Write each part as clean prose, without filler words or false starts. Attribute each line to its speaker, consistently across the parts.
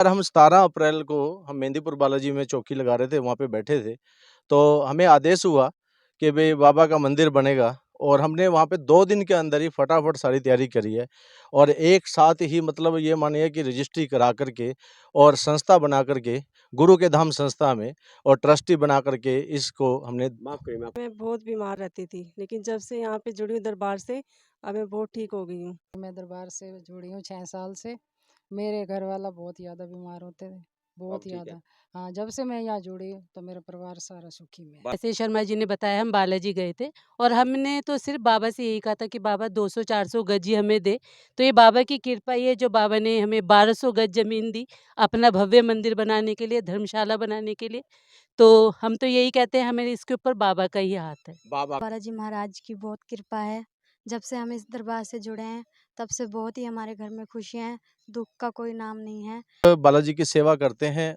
Speaker 1: यार हम 17 अप्रैल को हम मेहंदीपुर बालाजी में चौकी लगा रहे थे, वहाँ पे बैठे थे। तो हमें आदेश हुआ कि भई बाबा का मंदिर बनेगा और हमने वहाँ पे 2 दिन के अंदर ही फटाफट सारी तैयारी करी है और एक साथ ही मतलब ये मानिए कि रजिस्ट्री करा कर के और संस्था बना कर के गुरु के धाम संस्था में और ट्रस्टी बना कर के इसको हमने माफ़ करिए माफ़
Speaker 2: मैं बहुत बीमार रहती थी, लेकिन जब से यहाँ पे जुड़ी हूँ दरबार से, अब मैं बहुत ठीक हो गई हूँ।
Speaker 3: मैं दरबार से जुड़ी हूँ 6 साल से। मेरे घर वाला बहुत ज़्यादा बीमार होते थे, बहुत
Speaker 1: ठीक है।
Speaker 3: ज़्यादा। हाँ, जब से मैं यहाँ जुड़ी हूँ तो मेरा परिवार सारा सुखी में है।
Speaker 2: ऐसे शर्मा जी ने बताया हम बालाजी गए थे और हमने तो सिर्फ बाबा से यही कहा था कि बाबा 200-400 गज ही हमें दे। तो ये बाबा की कृपा ही है जो बाबा ने हमें 1200 गज ज़मीन दी अपना भव्य मंदिर बनाने के लिए, धर्मशाला बनाने के लिए। तो हम तो यही कहते हैं हमें इसके ऊपर बाबा का ही हाथ है।
Speaker 1: बाबा
Speaker 4: बालाजी महाराज की बहुत कृपा है। जब से हम इस दरबार से जुड़े हैं, तब से बहुत ही हमारे घर में खुशियाँ हैं, दुःख का कोई नाम नहीं है।
Speaker 1: बालाजी की सेवा करते हैं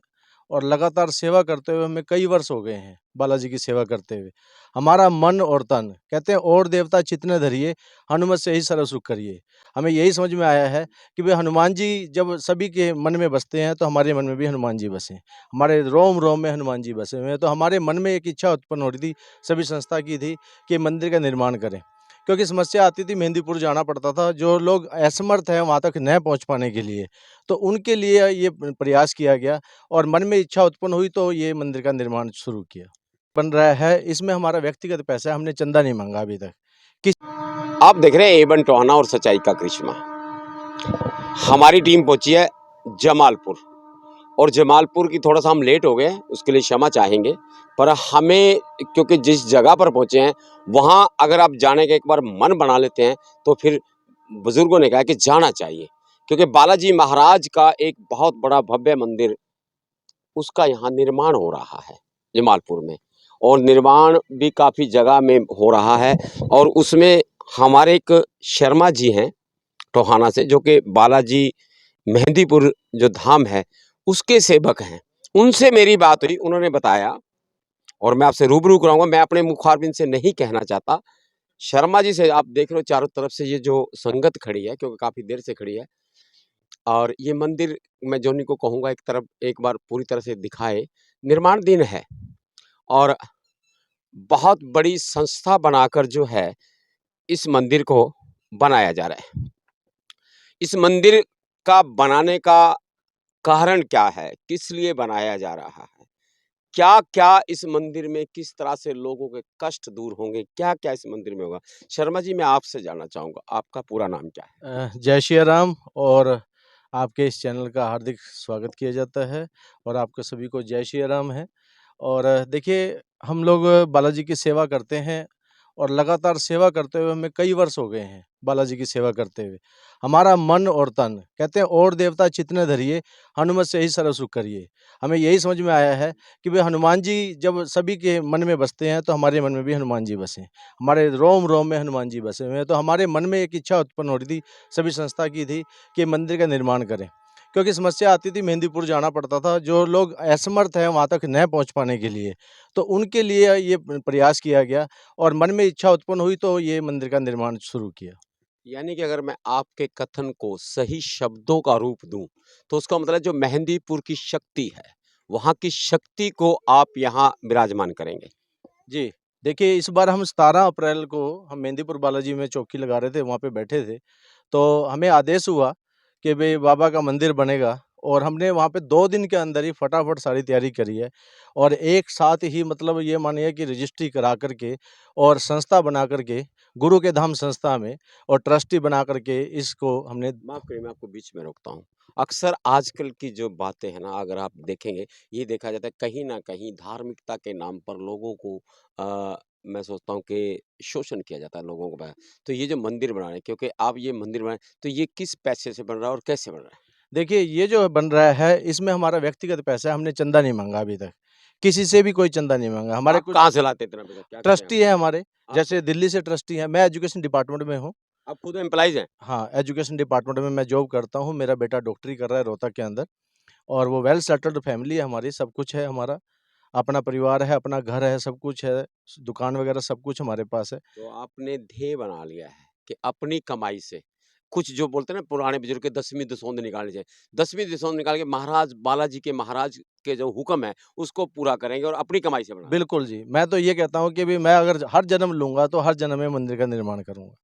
Speaker 1: और लगातार सेवा करते हुए हमें कई वर्ष हो गए हैं बालाजी की सेवा करते हुए। हमारा मन और तन कहते हैं और देवता चितने धरिए, हनुमत से ही सर्व सुख करिए। हमें यही समझ में आया है कि भाई हनुमान जी जब सभी के मन में बसते हैं तो हमारे मन में भी हनुमान जी बसे। हमारे रोम रोम में हनुमान जी बसे हुए हैं। तो हमारे मन में एक इच्छा उत्पन्न हो रही थी, सभी संस्था की थी कि मंदिर का निर्माण करें। क्योंकि समस्या आती थी, मेहंदीपुर जाना पड़ता था, जो लोग असमर्थ हैं वहाँ तक न पहुँच पाने के लिए। तो उनके लिए ये प्रयास किया गया और मन में इच्छा उत्पन्न हुई तो ये मंदिर का निर्माण शुरू किया। बन रहा है, इसमें हमारा व्यक्तिगत पैसा है, हमने चंदा नहीं माँगा अभी तक।
Speaker 5: आप देख रहे हैं एबन टोहाना और सच्चाई का करिश्मा। हमारी टीम पहुंची है जमालपुर और जमालपुर की थोड़ा सा हम लेट हो गए, उसके लिए क्षमा चाहेंगे। पर हमें क्योंकि जिस जगह पर पहुंचे हैं वहां अगर आप जाने का एक बार मन बना लेते हैं तो फिर बुजुर्गों ने कहा कि जाना चाहिए, क्योंकि बालाजी महाराज का एक बहुत बड़ा भव्य मंदिर उसका यहाँ निर्माण हो रहा है जमालपुर में, और निर्माण भी काफ़ी जगह में हो रहा है। और उसमें हमारे एक शर्मा जी हैं टोहाना से, जो कि बालाजी मेहंदीपुर जो धाम है उसके सेवक हैं। उनसे मेरी बात हुई, उन्होंने बताया और मैं आपसे रूबरू कराऊंगा। मैं अपने मुखारबिन से नहीं कहना चाहता। शर्मा जी से आप देख रहे हो चारों तरफ से ये जो संगत खड़ी है, क्योंकि काफ़ी देर से खड़ी है, और ये मंदिर मैं जोनी को कहूँगा एक तरफ एक बार पूरी तरह से दिखाए। निर्माणाधीन है और बहुत बड़ी संस्था बनाकर जो है इस मंदिर को बनाया जा रहा है। इस मंदिर का बनाने का कारण क्या है, किस लिए बनाया जा रहा है, क्या क्या इस मंदिर में किस तरह से लोगों के कष्ट दूर होंगे, क्या क्या इस मंदिर में होगा। शर्मा जी, मैं आपसे जानना चाहूँगा, आपका पूरा नाम क्या है?
Speaker 1: जय श्री राम और आपके इस चैनल का हार्दिक स्वागत किया जाता है और आपको सभी को जय श्री राम है। और देखिए, हम लोग बालाजी की सेवा करते हैं और लगातार सेवा करते हुए हमें कई वर्ष हो गए हैं बालाजी की सेवा करते हुए। हमारा मन और तन कहते हैं और देवता चितने धरिए, हनुमत से ही सर्व सुख करिए। हमें यही समझ में आया है कि भाई हनुमान जी जब सभी के मन में बसते हैं तो हमारे मन में भी हनुमान जी बसे। हमारे रोम रोम में हनुमान जी बसे हुए हैं। तो हमारे मन में एक इच्छा उत्पन्न हो रही थी, सभी संस्था की थी कि मंदिर का निर्माण करें। क्योंकि समस्या आती थी, मेहंदीपुर जाना पड़ता था, जो लोग असमर्थ हैं वहाँ तक न पहुँच पाने के लिए। तो उनके लिए ये प्रयास किया गया और मन में इच्छा उत्पन्न हुई तो ये मंदिर का निर्माण शुरू किया।
Speaker 5: यानी कि अगर मैं आपके कथन को सही शब्दों का रूप दूं तो उसका मतलब जो मेहंदीपुर की शक्ति है, वहां की शक्ति को आप यहाँ विराजमान करेंगे।
Speaker 1: जी, देखिए इस बार हम 17 अप्रैल को हम मेहंदीपुर बालाजी में चौकी लगा रहे थे, वहाँ पे बैठे थे। तो हमें आदेश हुआ कि भई बाबा का मंदिर बनेगा और हमने वहाँ पे 2 दिन के अंदर ही फटाफट सारी तैयारी करी है और एक साथ ही मतलब ये मानिए कि रजिस्ट्री करा कर के और संस्था बना कर के गुरु के धाम संस्था में और ट्रस्टी बना कर के इसको हमने
Speaker 5: माफ करिए, मैं आपको बीच में रोकता हूँ। अक्सर आजकल की जो बातें हैं ना, अगर आप देखेंगे, ये देखा जाता है कहीं ना कहीं धार्मिकता के नाम पर लोगों को मैं सोचता हूँ कि शोषण किया जाता है लोगों को। तो ये जो मंदिर बना रहे हैं, क्योंकि आप ये मंदिर बनाए, तो ये किस पैसे से बन रहा है और कैसे बन रहा है?
Speaker 1: देखिए, ये जो बन रहा है, इसमें हमारा व्यक्तिगत पैसा है, हमने चंदा नहीं माँगा अभी तक। किसी से भी कोई चंदा नहीं माँगा। हमारे
Speaker 5: आप
Speaker 1: कुछ
Speaker 5: कहाँ से लाते हैं इतना पैसा, क्या करें आप?
Speaker 1: ट्रस्टी हैं हमारे,
Speaker 5: आप
Speaker 1: जैसे दिल्ली से ट्रस्टी हैं, मैं एजुकेशन डिपार्टमेंट में हूँ।
Speaker 5: आप खुद एम्प्लॉइज हैं?
Speaker 1: हाँ, एजुकेशन डिपार्टमेंट में मैं जॉब करता हूँ, मेरा बेटा डॉक्टरी कर रहा है रोहतक के अंदर और वो वेल सेटल्ड फैमिली है हमारी, सब कुछ है हमारा। अपना परिवार है, अपना घर है, सब कुछ है, दुकान वगैरह सब कुछ हमारे पास है।
Speaker 5: तो आपने ध्येय बना लिया है कि अपनी कमाई से कुछ जो बोलते हैं ना पुराने बुजुर्ग के 10वीं दसौंध निकालनी चाहिए। 10वीं दसौंध निकाल के महाराज बालाजी के महाराज के जो हुक्म है उसको पूरा करेंगे और अपनी कमाई से बनाएंगे।
Speaker 1: बिल्कुल जी, मैं तो ये कहता हूँ कि भी मैं अगर हर जन्म लूँगा तो हर जन्म में मंदिर का निर्माण करूँगा।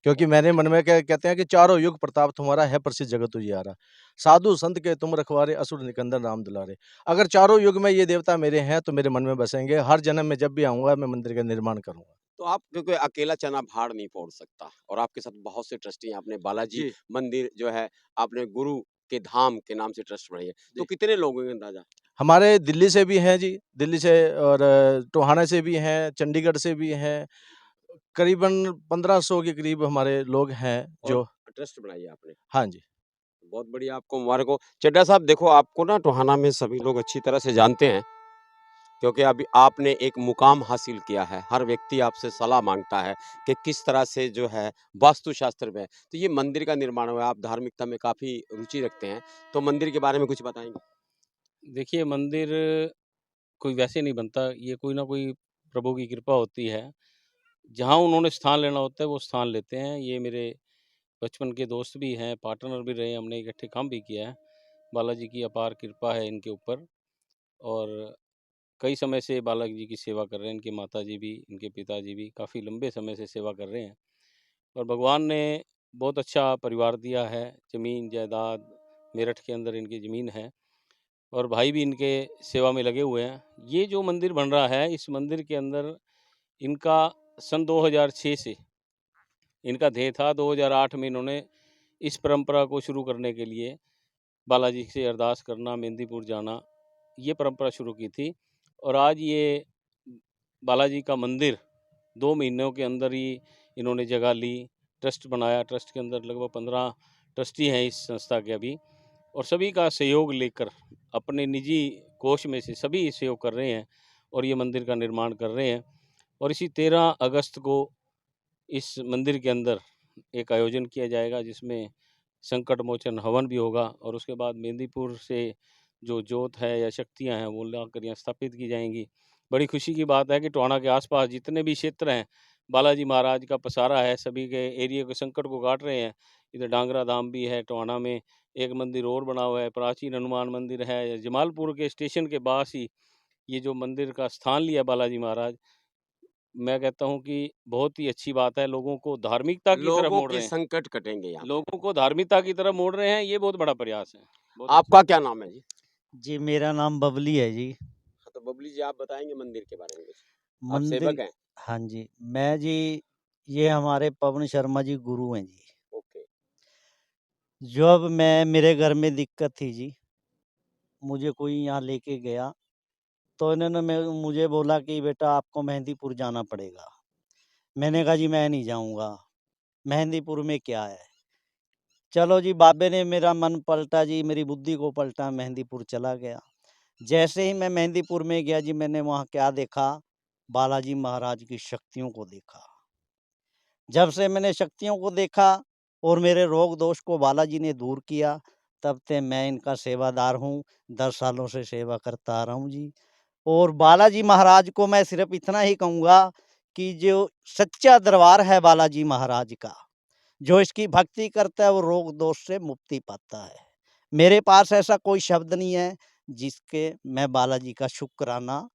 Speaker 1: क्योंकि मेरे मन में क्या कहते हैं कि चारों युग प्रताप तुम्हारा है प्रसिद्ध जगत उजियारा। साधु संत के तुम रखवारे असुर निकंदन राम दुलारे। अगर चारों युग में ये देवता मेरे हैं तो मेरे मन में बसेंगे। हर जन्म में जब भी आऊँगा मैं मंदिर का निर्माण करूँगा।
Speaker 5: तो आप क्योंकि अकेला चना भाड़ नहीं फोड़ सकता और आपके साथ बहुत से ट्रस्टी हैं। आपने बालाजी
Speaker 1: जी।
Speaker 5: मंदिर जो है आपने गुरु के धाम के नाम से ट्रस्ट बनाई है। तो
Speaker 1: जी।
Speaker 5: कितने लोग होंगे अंदाजा?
Speaker 1: हमारे दिल्ली से भी हैं जी, दिल्ली से और टोहाना से भी हैं, चंडीगढ़ से भी हैं। करीबन 1500 के करीब हमारे लोग हैं
Speaker 5: और
Speaker 1: जो
Speaker 5: ट्रस्ट बनाई है आपने।
Speaker 1: हाँ जी।
Speaker 5: बहुत बढ़िया, आपको मुबारक हो। चड्ढा साहब देखो, आपको ना टोहाना में सभी लोग अच्छी तरह से जानते हैं क्योंकि अभी आपने एक मुकाम हासिल किया है। हर व्यक्ति आपसे सलाह मांगता है कि किस तरह से जो है वास्तुशास्त्र में। तो ये मंदिर का निर्माण हुआ है, आप धार्मिकता में काफ़ी रुचि रखते हैं, तो मंदिर के बारे में कुछ बताएंगे?
Speaker 6: देखिए, मंदिर कोई वैसे नहीं बनता, ये कोई ना कोई प्रभु की कृपा होती है। जहाँ उन्होंने स्थान लेना होता है वो स्थान लेते हैं। ये मेरे बचपन के दोस्त भी हैं, पार्टनर भी रहे, हमने इकट्ठे काम भी किया है। बालाजी की अपार कृपा है इनके ऊपर और कई समय से बालाजी की सेवा कर रहे हैं। इनकी माताजी भी, इनके पिताजी भी काफ़ी लंबे समय से सेवा कर रहे हैं और भगवान ने बहुत अच्छा परिवार दिया है। ज़मीन जायदाद मेरठ के अंदर इनकी ज़मीन है और भाई भी इनके सेवा में लगे हुए हैं। ये जो मंदिर बन रहा है, इस मंदिर के अंदर इनका सन 2006 से इनका ध्येय था। 2008 में इन्होंने इस परंपरा को शुरू करने के लिए बालाजी से अरदास करना, मेहंदीपुर जाना, ये परंपरा शुरू की थी और आज ये बालाजी का मंदिर 2 महीनों के अंदर ही इन्होंने जगह ली, ट्रस्ट बनाया। ट्रस्ट के अंदर लगभग 15 ट्रस्टी हैं इस संस्था के अभी और सभी का सहयोग लेकर अपने निजी कोष में से सभी सहयोग कर रहे हैं और ये मंदिर का निर्माण कर रहे हैं। और इसी 13 अगस्त को इस मंदिर के अंदर एक आयोजन किया जाएगा जिसमें संकट मोचन हवन भी होगा और उसके बाद मेहंदीपुर से जो जोत है या शक्तियाँ हैं वो लाकर यहाँ स्थापित की जाएंगी। बड़ी खुशी की बात है कि टोहाना के आसपास जितने भी क्षेत्र हैं, बालाजी महाराज का पसारा है, सभी के एरिया के संकट को काट रहे हैं। इधर डांगरा धाम भी है, टोहाना में एक मंदिर और बना हुआ है, प्राचीन हनुमान मंदिर है। जमालपुर के स्टेशन के पास ही ये जो मंदिर का स्थान लिया बालाजी महाराज, मैं कहता हूँ कि बहुत ही अच्छी बात है। लोगों को धार्मिकता की तरफ
Speaker 5: लोगों
Speaker 6: मोड़
Speaker 5: के
Speaker 6: रहे हैं,
Speaker 5: संकट कटेंगे यहाँ पे।
Speaker 6: लोगों को धार्मिकता की तरफ मोड़ रहे हैं, ये बहुत बड़ा प्रयास है। बहुत अच्छा।
Speaker 5: आपका क्या नाम है जी?
Speaker 7: जी, मेरा नाम बबली है जी।
Speaker 5: हाँ, तो बबली जी आप बताएंगे मंदिर के बारे में कुछ? आप
Speaker 7: मंदिर
Speaker 5: सेवक हैं?
Speaker 7: हाँ जी, मैं जी ये हमारे पवन शर्मा जी गुरु हैं जी।
Speaker 5: ओके।
Speaker 7: जब मैं मेरे घर में दिक्कत थी जी, मुझे कोई यहाँ लेके गया, तो इन्होंने मुझे बोला कि बेटा आपको मेहंदीपुर जाना पड़ेगा। मैंने कहा जी मैं नहीं जाऊँगा, मेहंदीपुर में क्या है? चलो जी, बाबे ने मेरा मन पलटा जी, मेरी बुद्धि को पलटा, मेहंदीपुर चला गया। जैसे ही मैं मेहंदीपुर में गया जी, मैंने वहाँ क्या देखा? बालाजी महाराज की शक्तियों को देखा। जब से मैंने शक्तियों को देखा और मेरे रोग दोष को बालाजी ने दूर किया, तब से मैं इनका सेवादार हूँ। 10 सालों से सेवा करता आ रहा हूँ जी। और बालाजी महाराज को मैं सिर्फ इतना ही कहूँगा कि जो सच्चा दरबार है बालाजी महाराज का, जो इसकी भक्ति करता है वो रोग दोष से मुक्ति पाता है। मेरे पास ऐसा कोई शब्द नहीं है जिसके मैं बालाजी का शुक्राना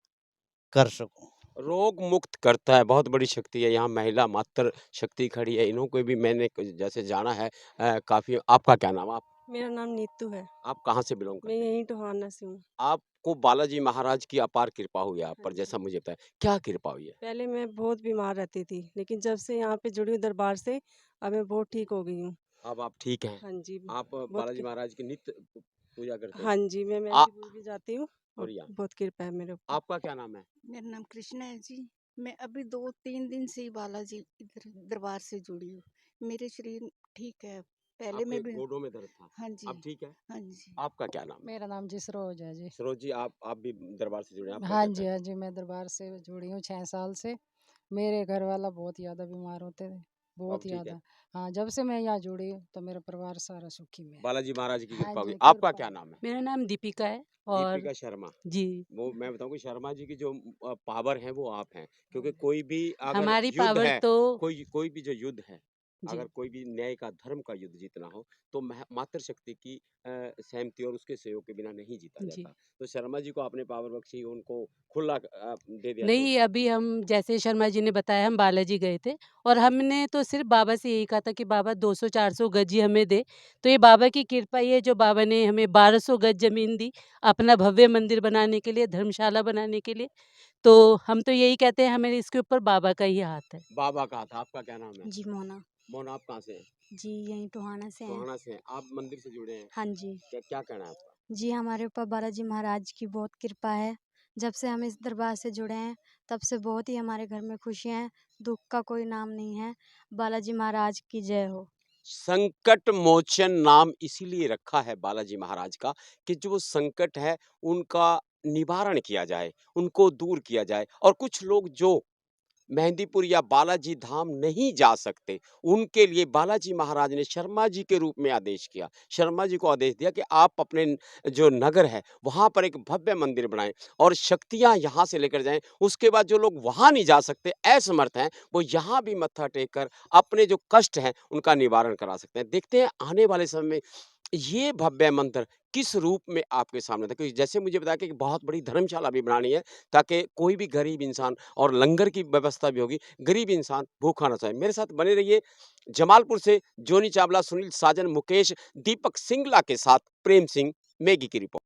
Speaker 7: कर सकूं।
Speaker 5: रोग मुक्त करता है, बहुत बड़ी शक्ति है। यहाँ महिला मात्र शक्ति खड़ी है, इन्हों को भी मैंने जैसे जाना है काफ़ी। आपका क्या नाम? आप
Speaker 8: मेरा नाम नीतू है।
Speaker 5: आप कहाँ से बिलोंग
Speaker 8: मैं
Speaker 5: करते हैं?
Speaker 8: यहीं टोहाना से हूँ।
Speaker 5: आपको बालाजी महाराज की अपार कृपा हुई है आप पर,
Speaker 8: हाँ
Speaker 5: जैसा
Speaker 8: जी।
Speaker 5: मुझे पता है। क्या कृपा हुई है?
Speaker 8: पहले मैं बहुत बीमार रहती थी, लेकिन जब से यहाँ पे जुड़ी हूँ दरबार से, अब मैं बहुत ठीक हो गई हूँ।
Speaker 5: अब आप ठीक हैं?
Speaker 8: हाँ जी,
Speaker 5: आप
Speaker 8: बहुत
Speaker 5: बालाजी
Speaker 8: कि
Speaker 5: महाराज की नित्य पूजा करते हैं?
Speaker 8: हाँ जी, मैं
Speaker 5: आ
Speaker 8: मेहंदीपुर भी जाती हूँ और
Speaker 5: बढ़िया।
Speaker 8: बहुत कृपा है मेरे ऊपर।
Speaker 5: आपका क्या नाम है?
Speaker 9: मेरा नाम कृष्णा है जी। मैं अभी 2-3 दिन से ही बालाजी इधर दरबार से जुड़ी हूँ। मेरे शरीर ठीक है। पहले
Speaker 5: आपके
Speaker 9: मैं भी
Speaker 5: गोडों में दर्द था,
Speaker 9: हाँ जी,
Speaker 5: अब ठीक है?
Speaker 9: हाँ जी।
Speaker 5: आपका क्या नाम है?
Speaker 3: मेरा नाम जी सरोज है जी।
Speaker 5: सरोज जी, आप भी दरबार से जुड़े हैं, आपका
Speaker 3: हाँ
Speaker 5: क्या
Speaker 3: जी,
Speaker 5: कहना
Speaker 3: हाँ जी, मैं दरबार से जुड़ी हूँ 6 साल से। मेरे घर वाला बहुत ज़्यादा बीमार होते थे,
Speaker 5: है? अब
Speaker 3: बहुत
Speaker 5: ठीक है?
Speaker 3: ज़्यादा। हाँ, जब से मैं यहाँ जुड़ी हूँ तो मेरा परिवार सारा सुखी में है।
Speaker 5: बालाजी महाराज की
Speaker 3: हाँ
Speaker 5: कृपा हुई।
Speaker 3: जी,
Speaker 5: आपका
Speaker 3: कृपा
Speaker 5: क्या
Speaker 3: है।
Speaker 5: नाम है?
Speaker 2: मेरा नाम दीपिका है और
Speaker 5: दीपिका शर्मा।
Speaker 2: जी,
Speaker 5: वो मैं बताऊँ कि शर्मा जी की जो पावर है वो आप हैं,
Speaker 3: हाँ
Speaker 5: क्योंकि
Speaker 3: जी।
Speaker 5: कोई भी अगर
Speaker 2: हमारी
Speaker 5: युद्ध
Speaker 2: पावर
Speaker 5: है,
Speaker 2: तो
Speaker 5: कोई कोई भी जो युद्ध है,
Speaker 2: जी।
Speaker 5: अगर कोई भी न्याय का, धर्म का युद्ध जीतना हो तो मातृशक्ति की सहमति और उसके सहयोग के बिना नहीं जीता
Speaker 2: जी।
Speaker 5: जाता। तो शर्मा जी को आपने पावर बख्शी, उनको खुला दे दिया तो
Speaker 2: नहीं, अभी हम जैसे शर्मा जी ने बताया हम बालाजी गए थे और हमने तो सिर्फ़ बाबा से यही कहा था कि बाबा 200-400 गज ही हमें दें। तो ये बाबा की कृपा ही है जो बाबा ने हमें 1200 गज ज़मीन दी, अपना भव्य मंदिर बनाने के लिए, धर्मशाला बनाने के लिए। तो हम तो यही कहते हैं हमें इसके ऊपर बाबा का ही हाथ है।
Speaker 5: बाबा का था। आपका क्या नाम है?
Speaker 4: जी मोना।
Speaker 5: मोहन, आप कहाँ से हैं?
Speaker 4: जी यहीं टोहाना से हैं।
Speaker 5: टोहाना से हैं। आप मंदिर से जुड़े हैं।
Speaker 4: हाँ जी।
Speaker 5: क्या क्या कहना है आपका?
Speaker 4: जी हमारे ऊपर बालाजी महाराज की बहुत कृपा है। जब से हम इस दरबार से जुड़े हैं तब से बहुत ही हमारे घर में खुशियाँ हैं, दुःख का कोई नाम नहीं है। बालाजी महाराज की जय हो।
Speaker 5: संकट मोचन नाम इसीलिए रखा है बालाजी महाराज का कि जो संकट है उनका निवारण किया जाए, उनको दूर किया जाए। और कुछ लोग जो मेहंदीपुर या बालाजी धाम नहीं जा सकते, उनके लिए बालाजी महाराज ने शर्मा जी के रूप में आदेश किया। शर्मा जी को आदेश दिया कि आप अपने जो नगर है वहां पर एक भव्य मंदिर बनाएं और शक्तियां यहां से लेकर जाएं। उसके बाद जो लोग वहां नहीं जा सकते, असमर्थ हैं, वो यहां भी मत्था टेक कर अपने जो कष्ट हैं उनका निवारण करा सकते हैं। देखते हैं आने वाले समय में ये भव्य मंदिर किस रूप में आपके सामने था, क्योंकि जैसे मुझे बताया कि बहुत बड़ी धर्मशाला भी बनानी है ताकि कोई भी गरीब इंसान, और लंगर की व्यवस्था भी होगी, गरीब इंसान भूखा ना सोए। मेरे साथ बने रहिए। जमालपुर से जोनी चावला, सुनील साजन, मुकेश, दीपक सिंगला के साथ प्रेम सिंह, मैगी की रिपोर्ट।